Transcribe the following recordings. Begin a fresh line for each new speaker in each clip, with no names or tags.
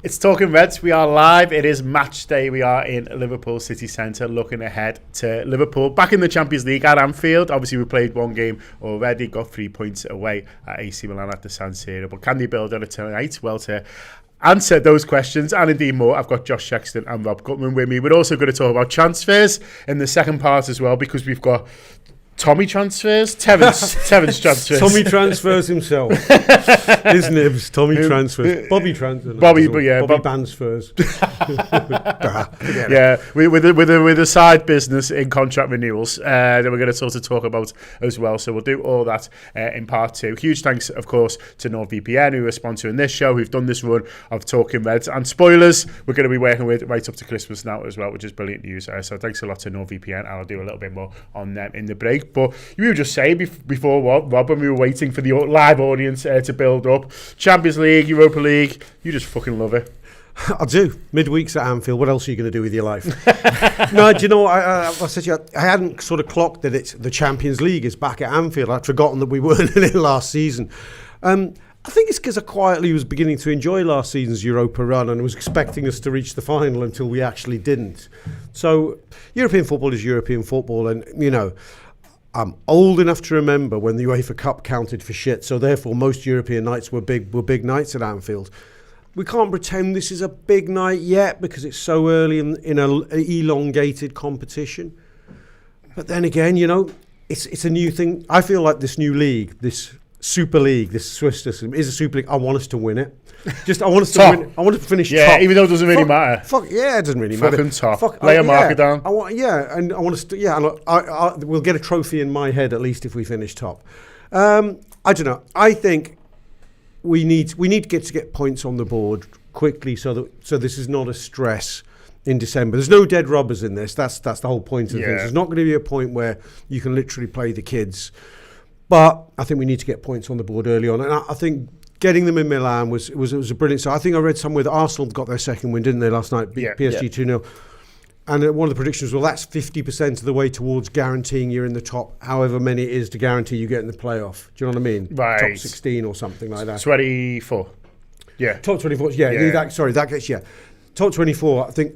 It's Talking Reds. We are live. It is match day. We are in Liverpool City Centre looking ahead to Liverpool back in the Champions League at Anfield. Obviously, we played one game already, got 3 points away at AC Milan at the San Siro. But can they build on it tonight? Well, to answer those questions and indeed more, I've got Josh Sexton and Rob Gutmann with me. We're also going to talk about transfers in the second part as well, because we've got Tommy transfers, Terence transfers.
Tommy transfers himself. His nibs, Tommy transfers. Bobby transfers.
Bobby
Bansfers.
Yeah, with a side business in contract renewals that we're going to sort of talk about as well. So we'll do all that in part two. Huge thanks, of course, to NordVPN, who are sponsoring this show, who've done this run of Talking Reds. And spoilers, we're going to be working with right up to Christmas now as well, which is brilliant news. So thanks a lot to NordVPN, and I'll do a little bit more on them in the break. But you were just saying before, Rob, when we were waiting for the live audience to build up, Champions League, Europa League, you just fucking love it.
I do. Midweeks at Anfield. What else are you going to do with your life? No, do you know what? I said to you, I hadn't sort of clocked that it's the Champions League is back at Anfield. I'd forgotten that we weren't in it last season. I think it's because I quietly was beginning to enjoy last season's Europa run and was expecting us to reach the final until we actually didn't. So European football is European football, and, you know, I'm old enough to remember when the UEFA Cup counted for shit, so therefore most European nights were big nights at Anfield. We can't pretend this is a big night yet because it's so early in an elongated competition. But then again, you know, it's a new thing. I feel like this new league, this Super League, this Swiss system is a Super League. I want us to win it. I want us to win. I want us to finish top.
Yeah, even though it doesn't really matter.
It doesn't really
matter.
Fucking
top. Lay a marker down.
I want us to. Yeah, and we'll get a trophy in my head at least if we finish top. I don't know. I think we need to get points on the board quickly so this is not a stress in December. There's no dead rubbers in this. That's the whole point of things. There's not going to be a point where you can literally play the kids. But I think we need to get points on the board early on, and I think getting them in Milan was a brilliant. So I think I read somewhere that Arsenal got their second win, didn't they, last night? PSG 2-0. And one of the predictions was, well, that's 50% of the way towards guaranteeing you're in the top, however many it is to guarantee you get in the playoff. Do you know what I mean?
Right.
Top 16 or something like that.
24. Yeah.
Top 24. That gets top 24. I think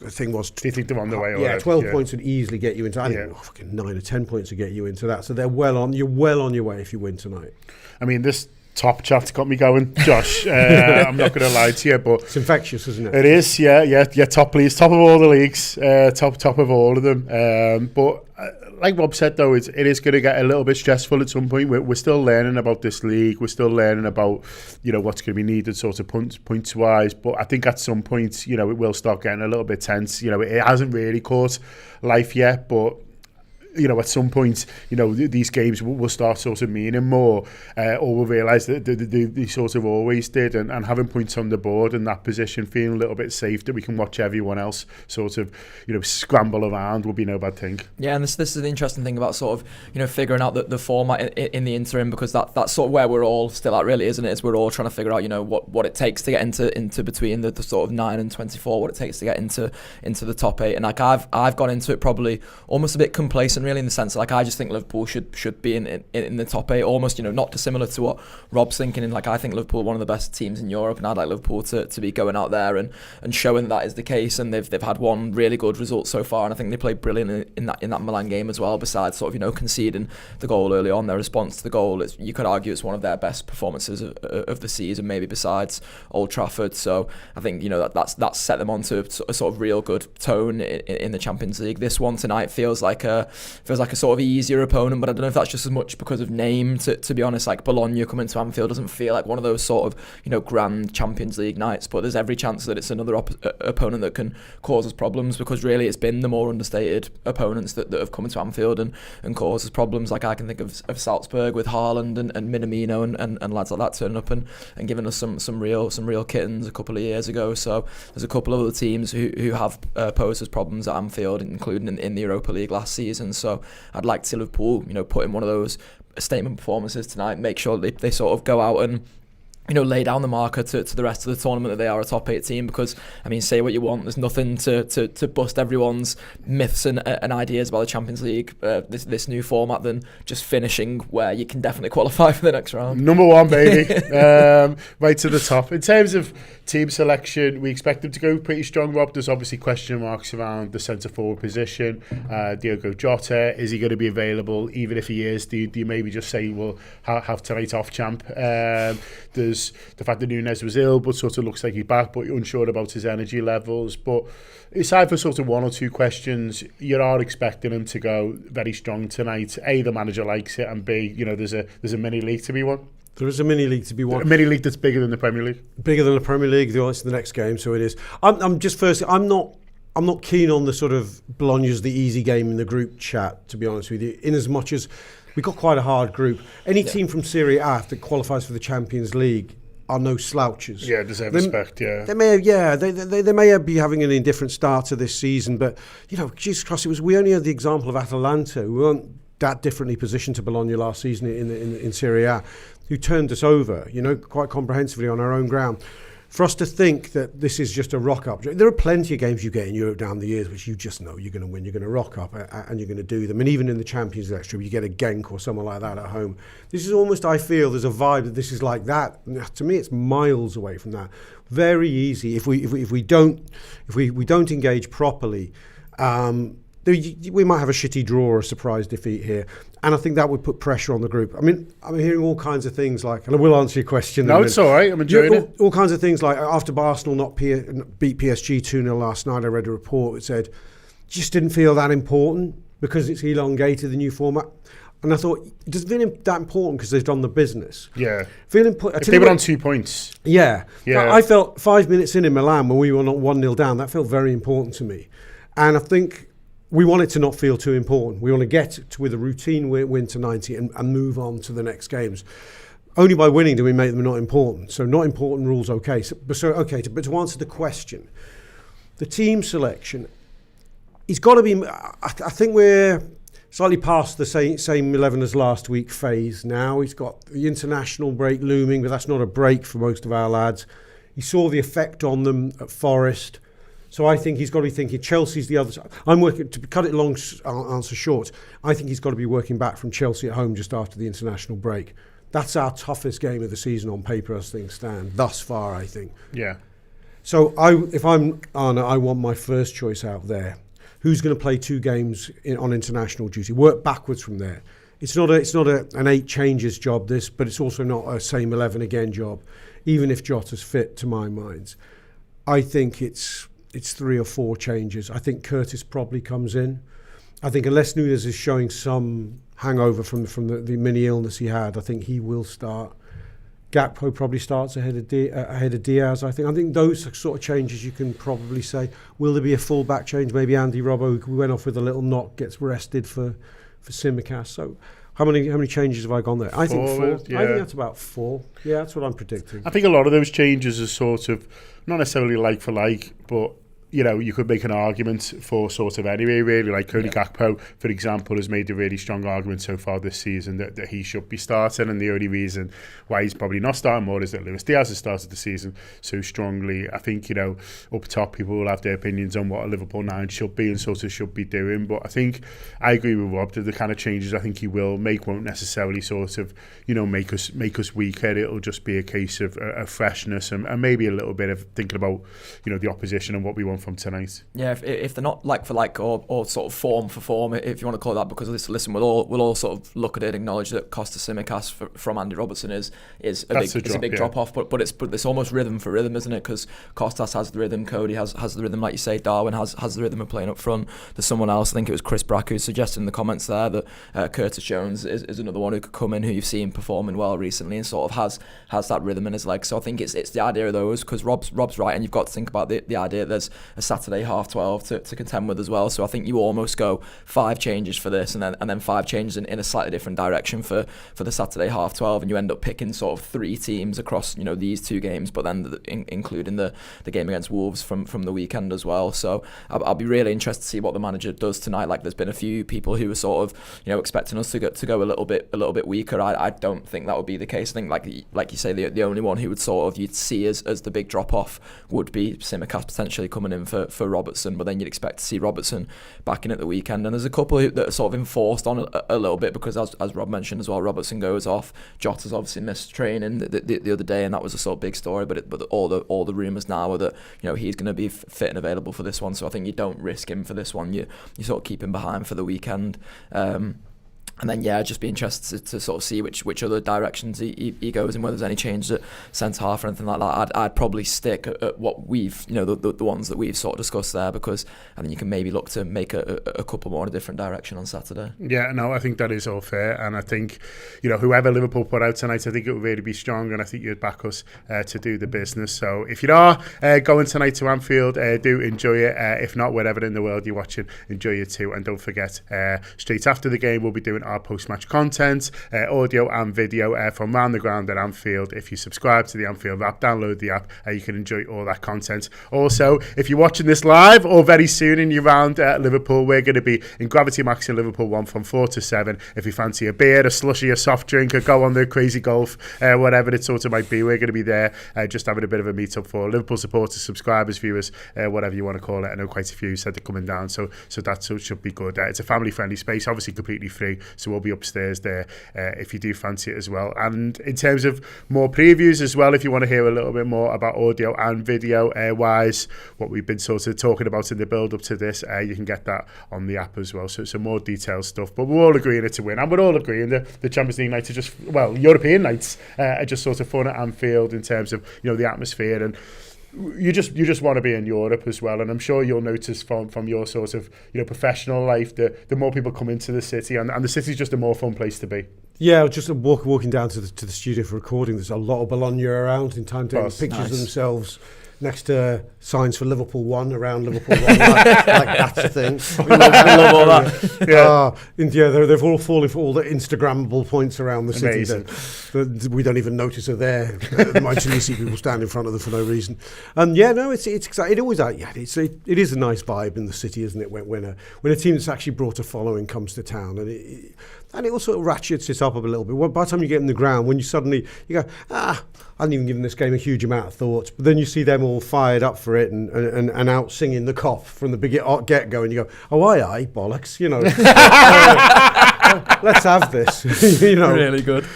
the thing was.
Do you think they're on the way? Already?
12 points would easily get you into. I think fucking 9 or 10 points would get you into that. So you're well on your way if you win tonight.
I mean, this top chat's got me going, Josh. I'm not going to lie to you, but
it's infectious, isn't it?
It is, yeah. Top leagues, top of all the leagues, top of all of them. But like Rob said, though, it is going to get a little bit stressful at some point. We're still learning about this league. We're still learning about, you know, what's going to be needed, sort of points wise. But I think at some point, you know, it will start getting a little bit tense. You know, it hasn't really caught life yet, but you know, at some point, you know, these games will start sort of meaning more, or we'll realise that they sort of always did, and having points on the board in that position, feeling a little bit safe that we can watch everyone else sort of, you know, scramble around will be no bad thing.
Yeah, and this is the interesting thing about sort of, you know, figuring out the format in the interim, because that's sort of where we're all still at, really, isn't it? Is we're all trying to figure out, you know, what it takes to get into between the sort of 9 and 24, what it takes to get into the top 8, and like I've gone into it probably almost a bit complacent, really, in the sense that, like, I just think Liverpool should be in the top 8, almost, you know, not dissimilar to what Rob's thinking. And like, I think Liverpool are one of the best teams in Europe, and I'd like Liverpool to be going out there and showing that is the case. And they've had one really good result so far, and I think they played brilliant in that Milan game as well. Besides sort of, you know, conceding the goal early on, their response to the goal, you could argue it's one of their best performances of the season, maybe besides Old Trafford. So I think, you know, that's set them onto a sort of real good tone in the Champions League. This one tonight feels like a sort of easier opponent, but I don't know if that's just as much because of name, to be honest. Like, Bologna coming to Anfield doesn't feel like one of those sort of, you know, grand Champions League nights, but there's every chance that it's another opponent that can cause us problems, because really it's been the more understated opponents that have come into Anfield and caused us problems. Like, I can think of Salzburg with Haaland and Minamino and lads like that turning up and giving us some real kittens a couple of years ago. So there's a couple of other teams who have posed us problems at Anfield, including in the Europa League last season. So I'd like to see Liverpool, you know, put in one of those statement performances tonight, make sure they sort of go out and lay down the marker to the rest of the tournament that they are a top 8 team, because I mean, say what you want, there's nothing to bust everyone's myths and ideas about the Champions League, this new format, than just finishing where you can definitely qualify for the next round.
Number 1, baby. Right to the top. In terms of team selection, we expect them to go pretty strong, Rob. There's obviously question marks around the centre forward position. Diogo Jota, is he going to be available? Even if he is, do you maybe just say we'll have to write off champ? There's the fact that Nunes was ill, but sort of looks like he's back, but you're unsure about his energy levels. But aside for sort of 1 or 2 questions, you are expecting him to go very strong tonight. A, the manager likes it, and B, there's a mini league to be won.
There is a mini league to be won.
A mini league that's bigger than the Premier League.
Bigger than the Premier League. It's the next game, so it is. I'm not keen on the sort of Bologna's the easy game in the group chat, to be honest with you. In as much as we've got quite a hard group. Any team from Serie A that qualifies for the Champions League are no slouches.
Yeah, deserve respect. Yeah,
they may be having an indifferent start to this season, but Jesus Christ, we only had the example of Atalanta, who weren't that differently positioned to Bologna last season in Serie A, who turned us over, quite comprehensively on our own ground. For us to think that this is just a rock-up, there are plenty of games you get in Europe down the years which you just know you're going to win, you're going to rock up, and you're going to do them. And even in the Champions League extra, you get a Genk or someone like that at home. This is almost, I feel, there's a vibe that this is like that. To me, it's miles away from that. Very easy if we don't engage properly. We might have a shitty draw or a surprise defeat here, and I think that would put pressure on the group. I mean, I'm hearing all kinds of things like, and I will answer your question.
No, it's all right. I'm enjoying it.
All kinds of things like, after Arsenal beat PSG 2-0 last night, I read a report that said just didn't feel that important because it's elongated, the new format. And I thought, it doesn't feel that important because they've done the business.
Yeah. If they were on 2 points.
Yeah. I felt 5 minutes in Milan when we were not 1-0 down, that felt very important to me. And I think we want it to not feel too important. We want to get to with a routine win to 90 and move on to the next games. Only by winning do we make them not important. So not important rules, okay. But to answer the question, the team selection, it's got to be. I think we're slightly past the same 11 as last week phase now. He's got the international break looming, but that's not a break for most of our lads. He saw the effect on them at Forest. So I think he's got to be thinking Chelsea's the other side. I'm working, to cut it long, answer short, I think he's got to be working back from Chelsea at home just after the international break. That's our toughest game of the season on paper as things stand, thus far, I think.
Yeah.
So if I'm Arne, I want my first choice out there. Who's going to play 2 games on international duty? Work backwards from there. It's not an 8 changes job, this, but it's also not a same 11 again job, even if Jota's fit, to my mind. I think it's 3 or 4 changes. I think Curtis probably comes in. I think unless Nunes is showing some hangover from the mini illness he had, I think he will start. Gakpo probably starts ahead of Diaz. I think those sort of changes you can probably say. Will there be a full back change? Maybe Andy Robbo, who went off with a little knock, gets rested for Tsimikas. So how many changes have I gone there? I think 4. Yeah. I think that's about 4. Yeah, that's what I'm predicting.
I think a lot of those changes are sort of not necessarily like for like, but you could make an argument for sort of anyway, really. Like Cody Gakpo, for example, has made a really strong argument so far this season that he should be starting, and the only reason why he's probably not starting more is that Luis Diaz has started the season so strongly. I think, up top, people will have their opinions on what a Liverpool 9 should be and sort of should be doing, but I think I agree with Rob that the kind of changes I think he will make won't necessarily sort of, make us weaker. It'll just be a case of freshness and maybe a little bit of thinking about, the opposition and what we want from tonight.
Yeah, if they're not like for like or sort of form for form, if you want to call it that, because listen, we'll all sort of look at it and acknowledge that Costa Tsimikas from Andy Robertson is a big drop off, but it's almost rhythm for rhythm, isn't it? Because Costas has the rhythm, Cody has the rhythm, like you say, Darwin has the rhythm of playing up front. There's someone else, I think it was Chris Brack, who suggested in the comments there that Curtis Jones is another one who could come in, who you've seen performing well recently and sort of has that rhythm in his legs. So I think it's the idea of those, because Rob's right, and you've got to think about the idea that a Saturday 12:30 to contend with as well. So I think you almost go 5 changes for this, and then 5 changes in a slightly different direction for the Saturday 12:30, and you end up picking sort of 3 teams across these 2 games, but then including the game against Wolves from the weekend as well. So I'll be really interested to see what the manager does tonight. Like, there's been a few people who were sort of expecting us to go a little bit weaker. I don't think that would be the case. I think like you say, the only one who would sort of you'd see as the big drop off would be Tsimikas potentially coming in for Robertson, but then you'd expect to see Robertson back in at the weekend. And there's a couple that are sort of enforced on a little bit because as Rob mentioned as well, Robertson goes off. Jota's obviously missed training the other day, and that was a sort of big story. But all the rumours now are that he's going to be fit and available for this one. So I think you don't risk him for this one. You sort of keep him behind for the weekend. And then, just be interested to sort of see which other directions he goes in, whether there's any changes at centre-half or anything like that. I'd probably stick at what we've, the ones that we've sort of discussed there, because I think you can maybe look to make a couple more in a different direction on Saturday. Yeah, no, I think that is all fair. And I think, whoever Liverpool put out tonight, I think it will really be strong, and I think you'd back us to do the business. So if you are going tonight to Anfield, do enjoy it. If not, wherever in the world you're watching, enjoy it too. And don't forget, straight after the game, we'll be doing our post-match content, audio and video from round the ground at Anfield. If you subscribe to the Anfield Wrap, download the app, you can enjoy all that content. Also, if you're watching this live or very soon and you're around Liverpool, we're going to be in Gravity Max in Liverpool 1 from 4 to 7. If you fancy a beer, a slushy, a soft drink, or go on the crazy golf, whatever it sort of might be, we're going to be there just having a bit of a meet-up for Liverpool supporters, subscribers, viewers, whatever you want to call it. I know quite a few said they're coming down, so that should be good. It's a family-friendly space, obviously completely free, so we'll be upstairs there if you do fancy it as well. And in terms of more previews as well, if you want to hear a little bit more about audio and video wise, what we've been sort of talking about in the build up to this, you can get that on the app as well. So some more detailed stuff, but we're all agreeing it's a win, and we're all agreeing that the Champions League nights are just, European nights are just sort of fun at Anfield in terms of the atmosphere, and you just want to be in Europe as well. And I'm sure you'll notice from your sort of professional life that the more people come into the city, and the city's just a more fun place to be. Yeah, just walking down to the studio for recording, there's a lot of Bologna around in time, taking pictures of themselves next to signs for Liverpool 1 around Liverpool 1, like that's a thing. We love all that. They've all fallen for all the Instagrammable points around the city that we don't even notice are there. Imagine you see people stand in front of them for no reason. And it's exciting. It always it is a nice vibe in the city, isn't it? When a team that's actually brought a following comes to town, and it also ratchets it up a little bit. By the time you get in the ground, when you go, I hadn't even given this game a huge amount of thought, but then you see them all fired up for it and out singing the cough from the get-go, and you go, aye, bollocks, let's have this. Really good.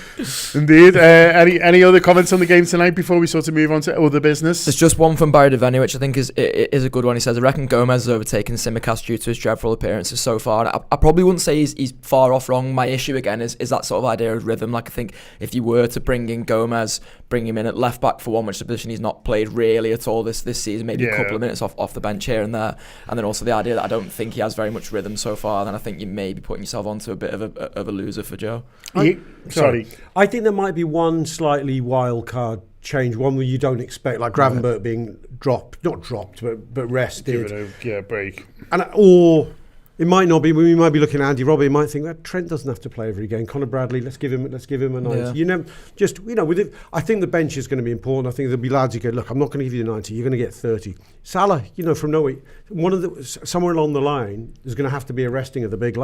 Indeed. Any other comments on the game tonight before we sort of move on to other business? There's just one from Barry Devaney, which I think is a good one. He says, I reckon Gomez has overtaken Tsimikas due to his dreadful appearances so far. I probably wouldn't say he's far off wrong. My issue again is that sort of idea of rhythm. Like, I think if you were to bring in Gomez, bring him in at left back for one, which is a position he's not played really at all this season, maybe a couple of minutes off the bench here and there, and then also the idea that I don't think he has very much rhythm so far, then I think you may be putting yourself onto a bit of a loser for Joe. Sorry. I think there might be one slightly wild card change, one where you don't expect, like Gravenberch being not dropped, but rested. Give it a break. Or it might not be. We might be looking at Andy Robbie. You might think that Trent doesn't have to play every game. Conor Bradley, let's give him a 90. Yeah. With it, I think the bench is going to be important. I think there'll be lads who go, look, I'm not going to give you the 90. You're going to get 30. Salah, from nowhere, somewhere along the line, there's going to have to be a resting of the big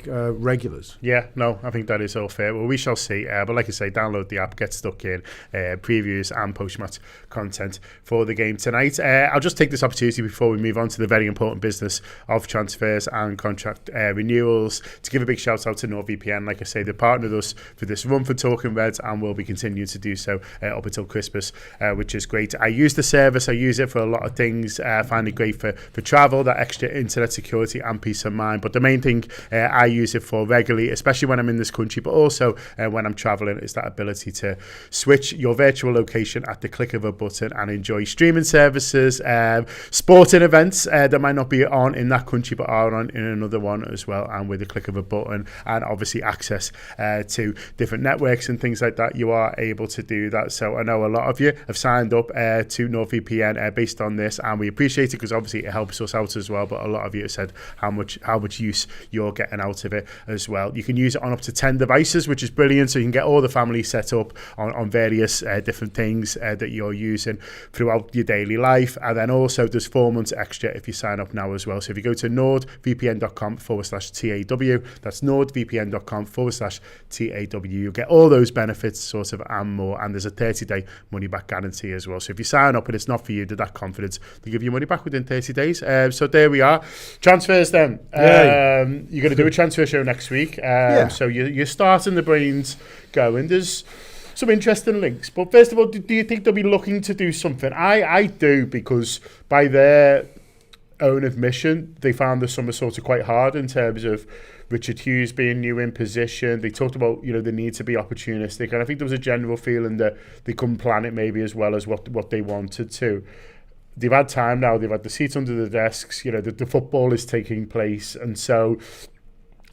regulars. Yeah, no, I think that is all fair. Well, we shall see. But like I say, download the app, get stuck in, previews and post-match content for the game tonight. I'll just take this opportunity before we move on to the very important business of transfers and contract renewals to give a big shout out to NordVPN. Like I say, they partnered us for this run for Talking Reds and will be continuing to do so up until Christmas, which is great. I use the service. I use it for a lot of things. I find it great for travel, that extra internet security and peace of mind. But the main thing I use it for regularly, especially when I'm in this country, but also when I'm traveling, is that ability to switch your virtual location at the click of a button and enjoy streaming services, sporting events that might not be on in that country but are on in
another one as well, and with the click of a button, and obviously access to different networks and things like that, you are able to do that. So I know a lot of you have signed up to NordVPN based on this, and we appreciate it because obviously it helps us out as well, but a lot of you have said how much use you're getting out of it as well. You can use it on up to 10 devices, which is brilliant, so you can get all the family set up on various different things that you're using throughout your daily life. And then also there's 4 months extra if you sign up now as well. So if you go to nordvpn.com/TAW, that's nordvpn.com/TAW, you'll get all those benefits sort of and more, and there's a 30-day money back guarantee as well. So if you sign up and it's not for you, they're that confident to give you money back within 30 days. So there we are. Transfers then. You're going to do a transfer show next week. So you're starting the brains going. There's some interesting links. But first of all, do you think they'll be looking to do something? I do, because by their own admission, they found the summer sort of quite hard in terms of Richard Hughes being new in position. They talked about, the need to be opportunistic. And I think there was a general feeling that they couldn't plan it maybe as well as what they wanted to. They've had time now. They've had the seats under the desks. The football is taking place. And so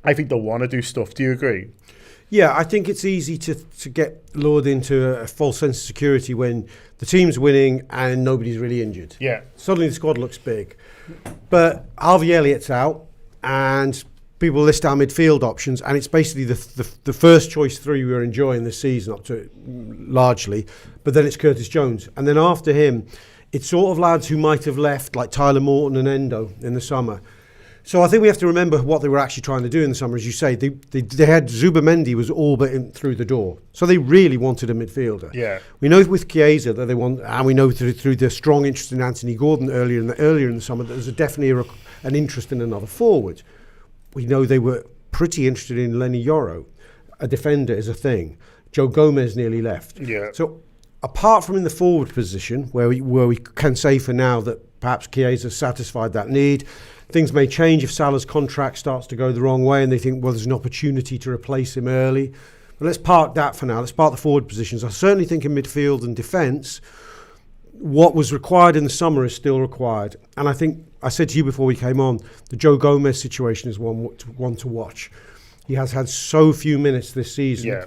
I think they'll want to do stuff. Do you agree?
Yeah, I think it's easy to get lured into a false sense of security when the team's winning and nobody's really injured.
Yeah.
Suddenly the squad looks big. But Harvey Elliott's out, and people list our midfield options, and it's basically the first choice three we were enjoying this season up to largely, but then it's Curtis Jones. And then after him, it's sort of lads who might have left, like Tyler Morton and Endo in the summer. So I think we have to remember what they were actually trying to do in the summer. As you say, they had Zubamendi was all but through the door. So they really wanted a midfielder.
Yeah.
We know with Chiesa that they want, and we know through the strong interest in Anthony Gordon earlier in the summer that there's definitely an interest in another forward. We know they were pretty interested in Lenny Yoro. A defender is a thing. Joe Gomez nearly left.
Yeah.
So apart from in the forward position, where we can say for now that perhaps Chiesa satisfied that need, things may change if Salah's contract starts to go the wrong way and they think, well, there's an opportunity to replace him early. But let's park that for now. Let's park the forward positions. I certainly think in midfield and defence, what was required in the summer is still required. And I think, I said to you before we came on, the Joe Gomez situation is one to watch. He has had so few minutes this season.
Yeah.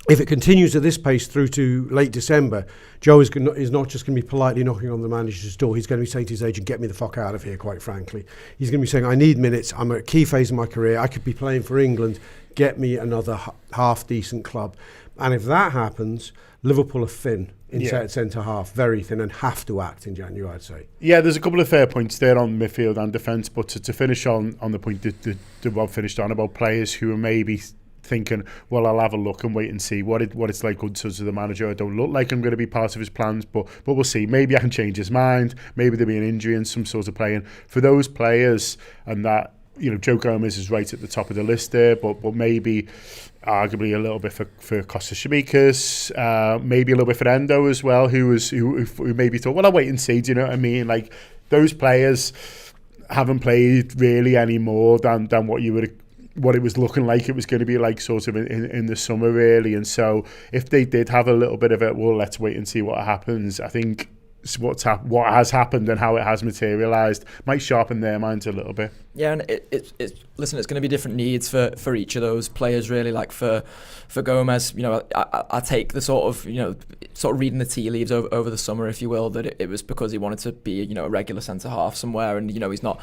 If it continues at this pace through to late December, Joe is not just going to be politely knocking on the manager's door. He's going to be saying to his agent, get me the fuck out of here, quite frankly. He's going to be saying, I need minutes. I'm at a key phase of my career. I could be playing for England. Get me another half-decent club. And if that happens, Liverpool are thin in centre half, very thin, and have to act in January, I'd say. Yeah,
there's a couple of fair points there on midfield and defence, but to finish on the point that Rob finished on about players who are maybe thinking, well, I'll have a look and wait and see what it's like under the manager. I don't look like I'm going to be part of his plans, but we'll see. Maybe I can change his mind. Maybe there'll be an injury and some sort of playing. For those players, and that, Joe Gomez is right at the top of the list there, but maybe arguably a little bit for Kostas Tsimikas, maybe a little bit for Endo as well, who maybe thought, well, I'll wait and see. Do you know what I mean? Like, those players haven't played really any more than what it was looking like it was going to be like sort of in the summer, really. And so if they did have a little bit of it, well, let's wait and see what happens. I think what has happened and how it has materialised might sharpen their minds a little bit.
Yeah, and it's listen, it's going to be different needs for each of those players, really. Like for Gomez, I take the sort of reading the tea leaves over the summer, if you will, that it was because he wanted to be a regular centre half somewhere, and he's not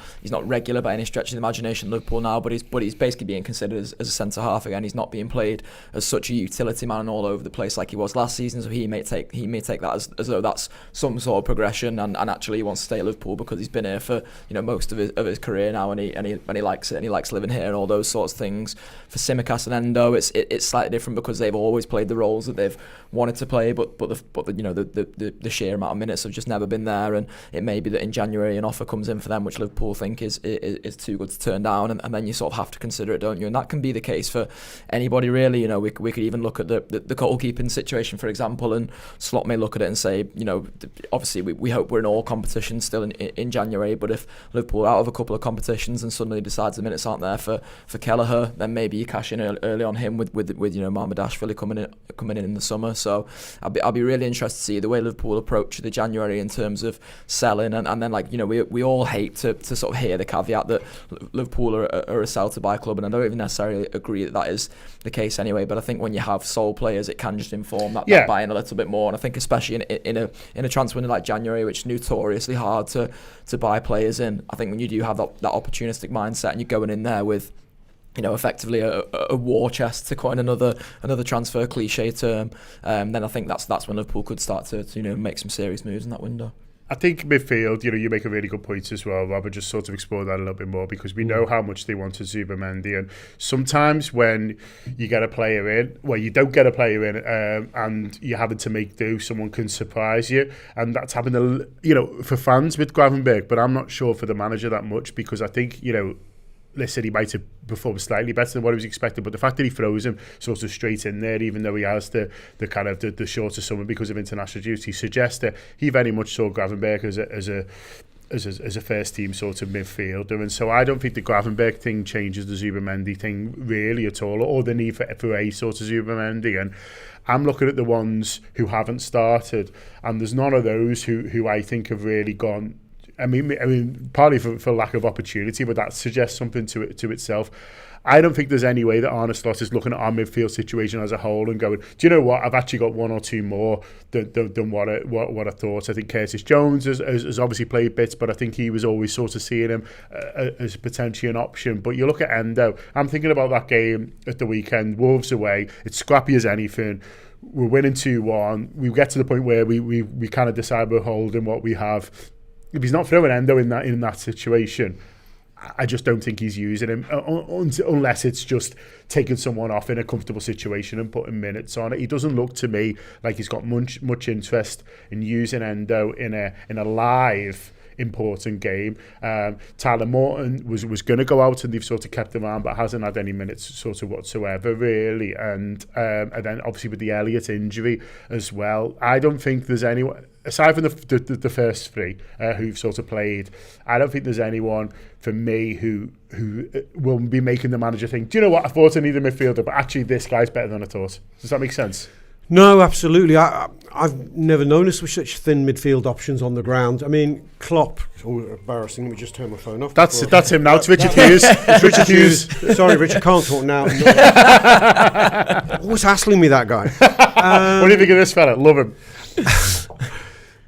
regular by any stretch of the imagination in Liverpool now, but he's basically being considered as a centre half again. He's not being played as such a utility man all over the place like he was last season, so he may take that as though that's some sort of progression, and actually he wants to stay at Liverpool because he's been here for most of his career now, and he likes it, and he likes living here and all those sorts of things. For Tsimikas and Endo, it's slightly different because they've always played the roles that they've wanted to play, but the sheer amount of minutes have just never been there, and it may be that in January an offer comes in for them which Liverpool think is too good to turn down, and then you sort of have to consider it, don't you? And that can be the case for anybody, really. We could even look at the goalkeeping situation, for example, and Slot may look at it and say, obviously we hope we're in all competitions still in January, but if Liverpool are out of a couple of competitions and suddenly decides the minutes aren't there for Kelleher, then maybe you cash in early on him with Mahmoud coming in the summer. So I'll be really interested to see the way Liverpool approach the January in terms of selling, and then we all hate to sort of hear the caveat that Liverpool are a sell to buy club, and I don't even necessarily agree that is the case anyway, but I think when you have sold players it can just inform that buying a little bit more, and I think especially in a transfer window like January, which is notoriously hard to buy players in, I think when you do have that opportunistic mindset and you're going in there with effectively a war chest, to coin another transfer cliche term, then I think that's when Liverpool could start to make some serious moves in that window.
I think midfield, you make a really good point as well, Robert, just sort of explore that a little bit more, because we know how much they wanted Zubimendi, and sometimes when you get a player in, you don't get a player in, and you're having to make do, someone can surprise you, and that's happened, for fans with Gravenberch, but I'm not sure for the manager that much, because I think, listen, he might have performed slightly better than what he was expected, but the fact that he throws him sort of straight in there, even though he has the kind of the shorter summer because of international duty, suggests that he very much saw Gravenberch as a first team sort of midfielder, and so I don't think the Gravenberch thing changes the Zubimendi thing really at all, or the need for a sort of Zubimendi. And I'm looking at the ones who haven't started, and there's none of those who I think have really gone. I mean, partly for lack of opportunity, but that suggests something to itself. I don't think there's any way that Arne Slot is looking at our midfield situation as a whole and going, do you know what? I've actually got one or two more than what I thought. I think Curtis Jones has obviously played bits, but I think he was always sort of seeing him as potentially an option. But you look at Endo. I'm thinking about that game at the weekend, Wolves away. It's scrappy as anything. We're winning 2-1. We get to the point where we kind of decide we're holding what we have. If he's not throwing Endo in that situation, I just don't think he's using him unless it's just taking someone off in a comfortable situation and putting minutes on it. He doesn't look to me like he's got much interest in using Endo in a live important game. Tyler Morton was going to go out, and they've sort of kept him on, but hasn't had any minutes sort of whatsoever really. And then obviously with the Elliott injury as well, I don't think there's anyone aside from the first three who've sort of played. I don't think there's anyone for me who will be making the manager think, do you know what, I thought I needed a midfielder, but actually this guy's better than I thought. Does that make sense?
No, absolutely. I've never known us with such thin midfield options on the ground. I mean, Klopp. Oh, embarrassing. Let me just turn my phone off.
That's him now. It's Richard Hughes. It's Richard Hughes.
Sorry, Richard, can't talk now. Always hassling me, that guy.
What do you think of this fella? Love him.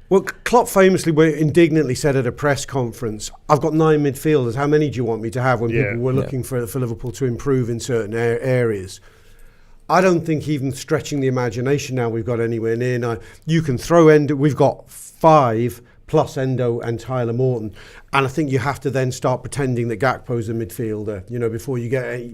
Well, Klopp famously indignantly said at a press conference, I've got 9 midfielders. How many do you want me to have, when people were looking for Liverpool to improve in certain areas? I don't think even stretching the imagination now we've got anywhere near now. You can throw Endo. We've got 5 plus Endo and Tyler Morton, and I think you have to then start pretending that Gakpo's a midfielder,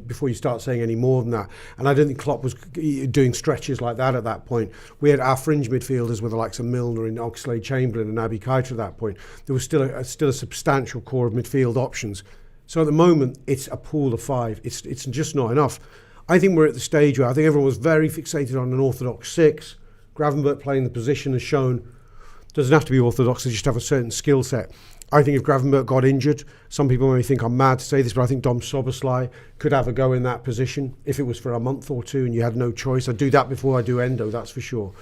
before you start saying any more than that. And I don't think Klopp was doing stretches like that at that point. We had our fringe midfielders with the likes of Milner and Oxlade-Chamberlain and Naby Keita at that point. There was still a substantial core of midfield options. So at the moment, it's a pool of 5. It's just not enough. I think we're at the stage where I think everyone was very fixated on an orthodox 6. Gravenberch playing the position has shown doesn't have to be orthodox, they just have a certain skill set. I think if Gravenberch got injured, some people may think I'm mad to say this, but I think Dom Szoboszlai could have a go in that position if it was for a month or two and you had no choice. I'd do that before I do Endo, that's for sure.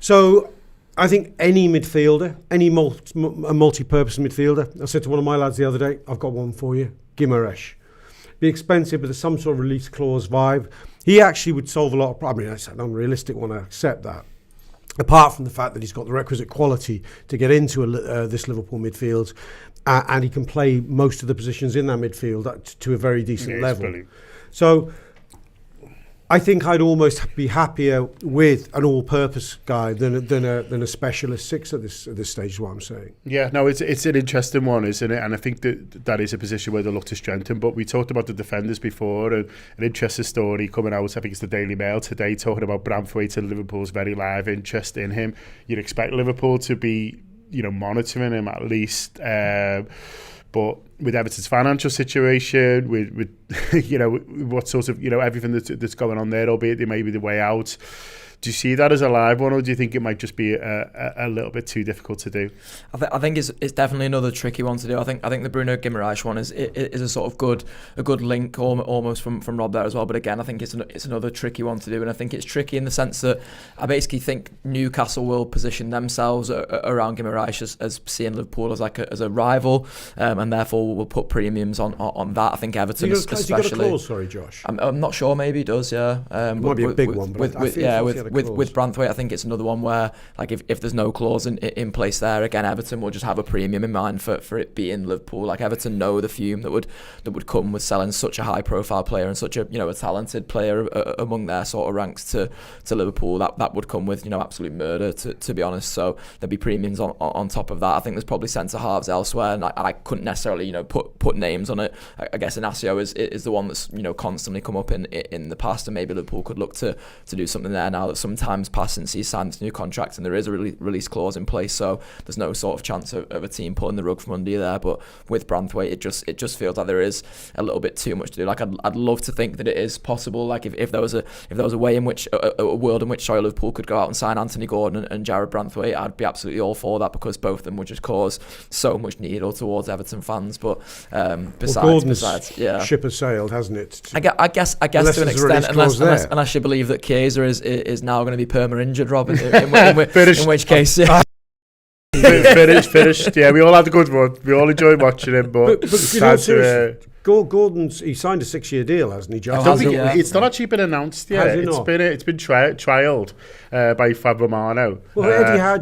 So I think any midfielder, any multi-purpose midfielder, I said to one of my lads the other day, I've got one for you, Guimaraes. Be expensive, but there's some sort of release clause vibe. He actually would solve a lot of problems. I mean, that's an unrealistic one, I accept that. Apart from the fact that he's got the requisite quality to get into this Liverpool midfield, and he can play most of the positions in that midfield to a very decent level. Brilliant. So I think I'd almost be happier with an all-purpose guy than a specialist 6 at this stage, is what I'm saying.
Yeah, no, it's an interesting one, isn't it? And I think that is a position where they look to strengthen. But we talked about the defenders before, and an interesting story coming out, I think it's the Daily Mail today, talking about Branthwaite and Liverpool's very live interest in him. You'd expect Liverpool to be, monitoring him at least. But with Everton's financial situation, with what sort of everything that's going on there, albeit they may be the way out, Do you see that as a live one, or do you think it might just be a little bit too difficult to do?
I think it's definitely another tricky one to do. I think the Bruno Guimaraes one is a sort of a good link almost from Rob there as well. But again, I think it's another tricky one to do, and I think it's tricky in the sense that I basically think Newcastle will position themselves around Guimaraes as seeing Liverpool as a rival, and therefore will put premiums on that. I think Everton especially.
Has he got a clause? Sorry, Josh.
I'm not sure. Maybe he does. Yeah.
It might be a big one. But
with Branthwaite, I think it's another one where, like, if there's no clause in place there, again, Everton will just have a premium in mind for it being Liverpool. Like, Everton know the fume that would come with selling such a high profile player and such a talented player among their sort of ranks to Liverpool. That would come with absolute murder, to be honest. So there'd be premiums on top of that. I think there's probably centre halves elsewhere, and I couldn't necessarily put names on it. I guess Inacio is the one that's constantly come up in the past, and maybe Liverpool could look to do something there now that some time's passed since he's signed his new contract and there is a release clause in place, so there's no sort of chance of a team pulling the rug from under you there. But with Branthwaite, it just feels like there is a little bit too much to do. Like, I'd love to think that it is possible. Like, if there was a way in which a world in which Liverpool could go out and sign Anthony Gordon and Jared Branthwaite, I'd be absolutely all for that, because both of them would just cause so much needle towards Everton fans. But besides, yeah,
ship has sailed, hasn't it?
I guess to an extent, unless you believe that Chiesa is now going to be perma-injured, Rob, in which case, yeah.
Finished. Yeah, we all had a good one. We all enjoyed watching him, but
Gordon's, he signed a 6-year deal, hasn't he, Josh?
It's not actually been announced yet. It's been trialled by Fab Romano.
Well, Eddie Howe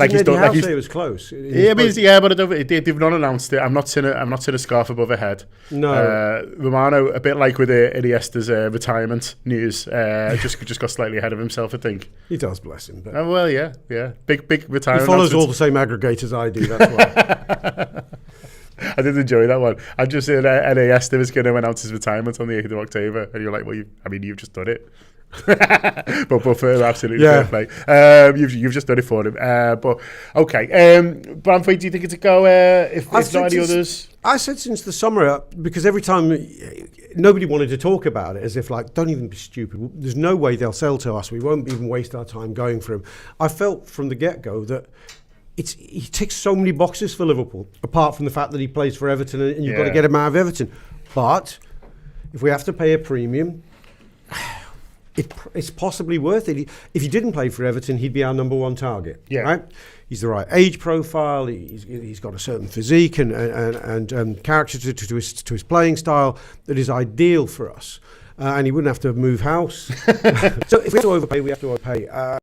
say it was close.
But they've not announced it. I'm not seeing a scarf above her head.
No,
Romano, a bit like with Iniesta's retirement news, just got slightly ahead of himself, I think.
He does, bless him. But
yeah, big retirement.
He follows all the same aggregators I do. That's why.
I did enjoy that one. I just said Iniesta was going to announce his retirement on the 8th of October, and you're like, well, you've just done it. but for absolutely fair play. You've just done it for him. But okay, Branthwaite, do you think it's a go? If not any others,
I said since the summer, because every time nobody wanted to talk about it, as if like, don't even be stupid. There's no way they'll sell to us. We won't even waste our time going for him. I felt from the get-go that he ticks so many boxes for Liverpool, apart from the fact that he plays for Everton and you've got to get him out of Everton. But if we have to pay a premium, it's possibly worth it. If he didn't play for Everton, he'd be our number one target. Yeah. Right? He's the right age profile. He's got a certain physique and character to his playing style that is ideal for us. And he wouldn't have to move house. So if we have to overpay, we have to overpay.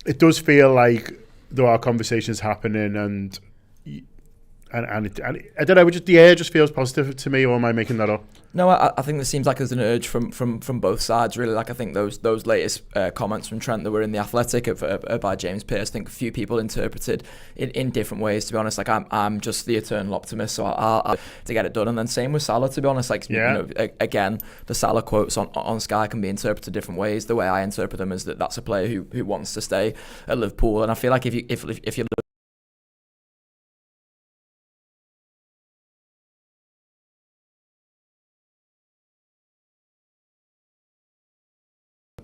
It does feel like there are conversations happening, and I don't know. The air just feels positive to me, or am I making that up?
No, I think there seems like there's an urge from both sides, really. Like, I think those latest comments from Trent that were in The Athletic by James Pearce, I think a few people interpreted it in different ways, to be honest. Like, I'm just the eternal optimist, so I'll to get it done. And then same with Salah, to be honest. Like, again, the Salah quotes on Sky can be interpreted different ways. The way I interpret them is that that's a player who wants to stay at Liverpool. And I feel like if you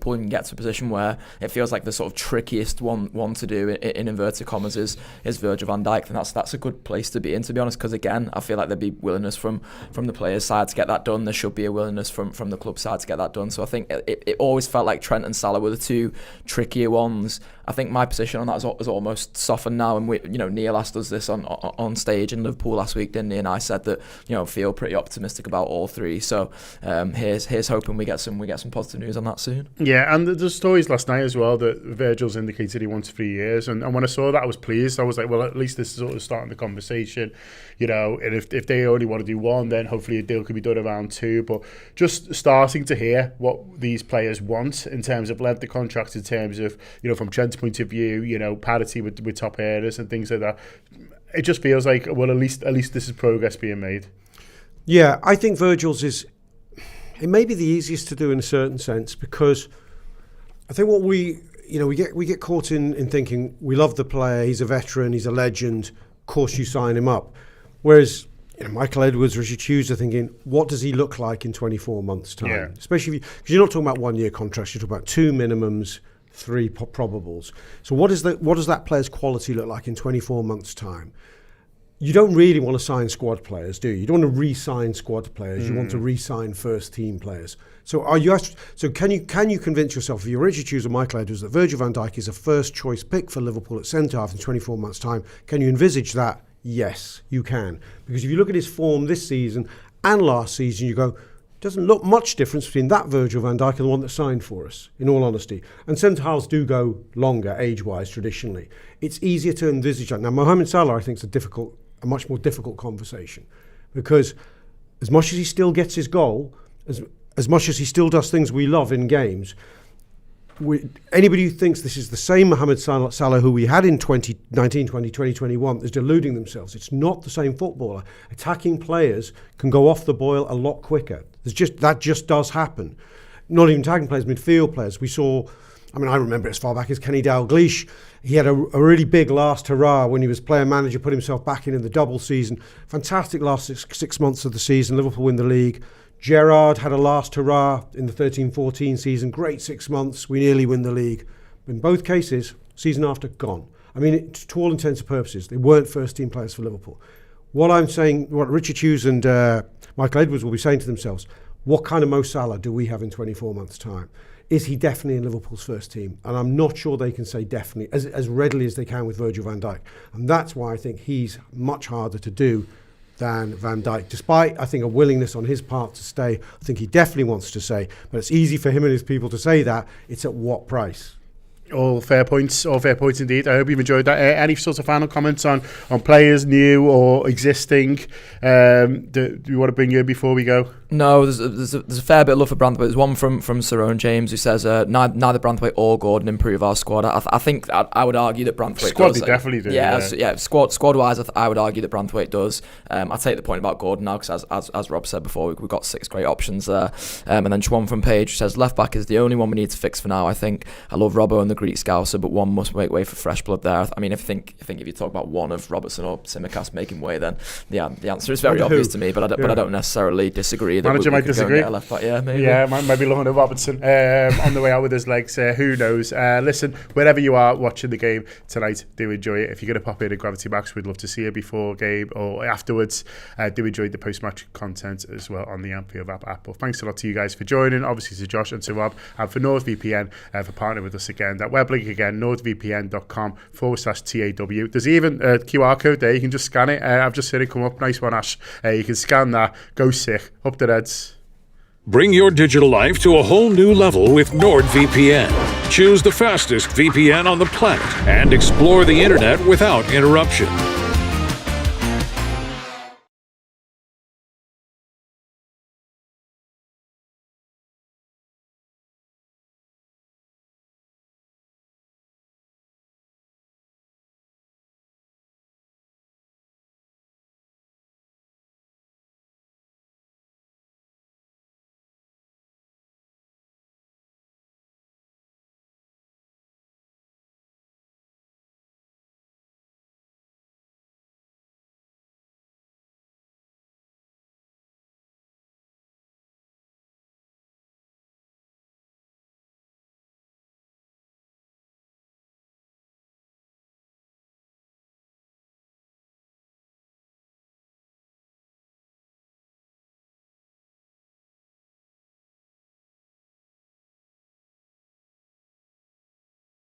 and get to a position where it feels like the sort of trickiest one to do in inverted commas is Virgil van Dijk, and that's a good place to be in, to be honest, because again, I feel like there'd be willingness from the players' side to get that done. There should be a willingness from the club side to get that done. So I think it always felt like Trent and Salah were the two trickier ones, I think my position on that is almost softened now. And Neil asked us this on stage in Liverpool last week, didn't he? And I said that feel pretty optimistic about all three. So here's hoping we get some positive news on that soon.
Yeah, and there's stories last night as well that Virgil's indicated he wants 3 years, and when I saw that I was pleased. I was like, well, at least this is sort of starting the conversation, and if they only want to do one, then hopefully a deal could be done around 2. But just starting to hear what these players want in terms of length of contracts, in terms of from Trent's point of view, parity with top earners and things like that. It just feels like, well, at least this is progress being made.
Yeah, I think Virgil's it may be the easiest to do in a certain sense, because I think what we get caught in thinking we love the player, he's a veteran, he's a legend, of course you sign him up. Whereas Michael Edwards, Richard Hughes are thinking, what does he look like in 24 months' time? Yeah. Especially because you're not talking about 1 year contracts, you're talking about 2 minimums, 3 probables. So what does that player's quality look like in 24 months' time? You don't really want to sign squad players, do you? You don't want to re-sign squad players. You want to re-sign first team players. So can you convince yourself, if you're Richard Hughes or Michael Edwards, that Virgil van Dijk is a first choice pick for Liverpool at centre half in 24 months' time? Can you envisage that? Yes, you can. Because if you look at his form this season and last season, you go, doesn't look much difference between that Virgil van Dijk and the one that signed for us, in all honesty. And centre halves do go longer age-wise traditionally. It's easier to envisage that. Now, Mohamed Salah, I think, is a much more difficult conversation, because as much as he still gets his goal, as much as he still does things we love in games, anybody who thinks this is the same Mohamed Salah who we had in 2019, 2020, 2021 is deluding themselves. It's not the same footballer. Attacking players can go off the boil a lot quicker. That just does happen. Not even attacking players, midfield players. I remember as far back as Kenny Dalglish. He had a really big last hurrah when he was player manager, put himself back in the double season. Fantastic last six months of the season. Liverpool win the league. Gerrard had a last hurrah in the 13-14 season. Great 6 months. We nearly win the league. In both cases, season after, gone. To all intents and purposes, they weren't first team players for Liverpool. What I'm saying, what Richard Hughes and Michael Edwards will be saying to themselves, what kind of Mo Salah do we have in 24 months' time? Is he definitely in Liverpool's first team? And I'm not sure they can say definitely as readily as they can with Virgil van Dijk. And that's why I think he's much harder to do than Van Dijk, despite, I think, a willingness on his part to stay. I think he definitely wants to stay, but it's easy for him and his people to say that. It's at what price?
All fair points indeed. I hope you've enjoyed that. Any sort of final comments on players, new or existing, do you want to bring in before we go?
No, there's a fair bit of love for Branthwaite. There's one from Cerrone James who says neither Branthwaite or Gordon improve our squad. I think I would argue that Branthwaite
squad
does.
They definitely do.
Yeah. Squad wise, I would argue that Branthwaite does. I take the point about Gordon now, because as Rob said before, we've got 6 great options there. And then just one from Paige who says left back is the only one we need to fix for now. I think I love Robbo and the Greek Scouser, but one must make way for fresh blood there. I mean, if you talk about one of Robertson or Tsimikas making way, then the answer is very obvious to me. But I don't necessarily disagree.
Manager might disagree.
Left back, yeah, maybe.
Yeah, might be looking at Robertson on the way out with his legs. Who knows? Listen, wherever you are watching the game tonight, do enjoy it. If you're going to pop in a Gravity Max, we'd love to see you before game or afterwards. Do enjoy the post-match content as well on the Anfield Wrap app. But thanks a lot to you guys for joining. Obviously to Josh and to Rob, and for NordVPN for partnering with us again. That web link again, nordvpn.com/TAW. There's even a QR code there. You can just scan it. I've just seen it come up. Nice one, Ash. You can scan that. Go sick. Up the Reds.
Bring your digital life to a whole new level with NordVPN. Choose the fastest VPN on the planet and explore the internet without interruption.